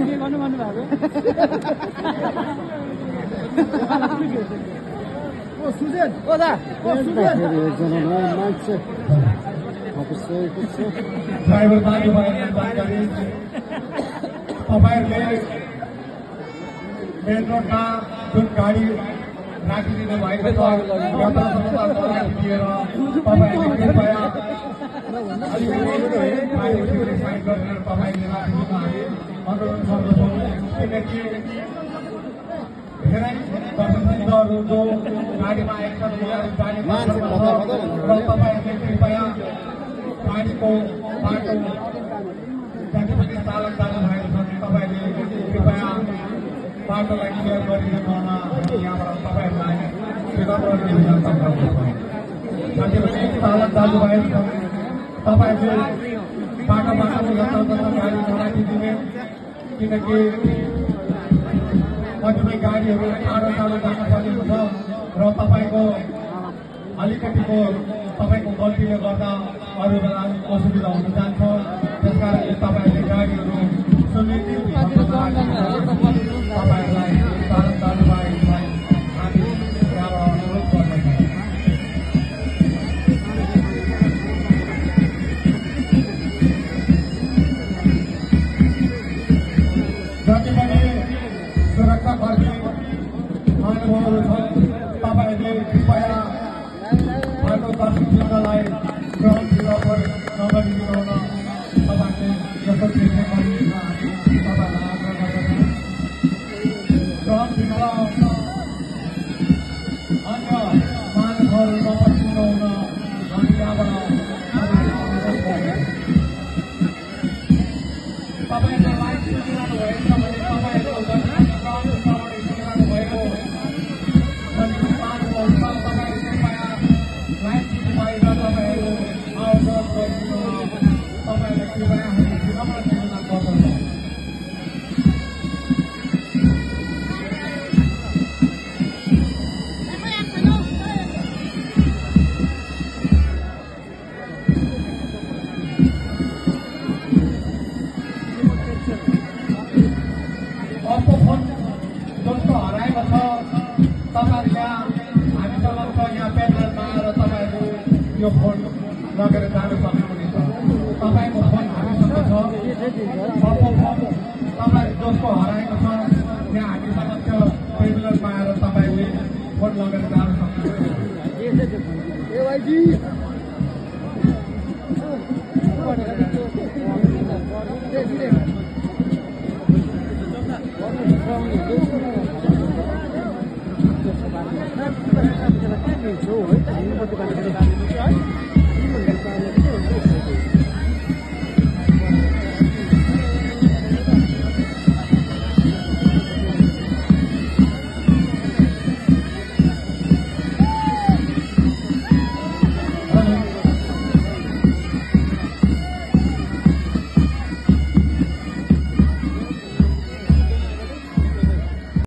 के गर्नु भन्नुभएको ड्राइभर दाजुभाइले जानकारी तपाईँहरूले मेन रोडमा जुन गाडी राखिदिनु भएको छ यात्रा संस्थाको राखिदिएर तपाईँहरूले कृपया अलिकति साइन गरेर तपाईँले राखिदिनु हामी अनुरोध गर्दछौँ किनकि धेरै दर्शकहरू जो गाडीमा आएका छन् र तपाईँहरूले कृपया गाडीको बाटो जति पनि चालक दाजुभाइहरू छन् तपाईँले कृपया बाटोलाई क्लियर गरिदिनु होला यहाँबाट तपाईँहरूलाई विनम्र निवेदन गर्दछौँ जति पनि चालक दाजुभाइहरू छन् तपाईँहरूले बाटोमा जतातता गाडी नराखिदिने किनकि कतिपय गाडीहरू टाढो टाढो जान पर्ने हुन्छ र तपाईँको अलिकतिको तपाईँको गल्तीले गर्दा अरू बेला असुविधा हुन जान्छ त्यसकारणले तपाईँहरूले गाडीहरू सुनिश्चित तपाईँहरूलाई चालक दाजुभाइहरूलाई हामी यहाँबाट अनुरोध गर्दछौँ जति पनि सुरक्षाकर्मी महानुभावहरू छन् तपाईँहरूले कृपया बाटो दर्शकलाई ग्रहण नगरिदिनु हुन तपाईँहरूले यस्तो निर्णय गरिदिन हामी तपाईँहरूलाई आग्रह गर्दछौँ ग्रहण अन्य महानुभावहरू नपसिनु हुन हामी यहाँबाट तपाईँहरूले लाइभ सुनिरहनु भएको छ भने तपाईँहरूको यो फोन लगेर जानु पर्ने हुनेछ तपाईँको फोन हामीसँग छ तपाईँ जसको हराएको छ यहाँ हामी समक्ष पेन्डलरमा आएर तपाईँले फोन लगेर जानु सक्नुहुन्छ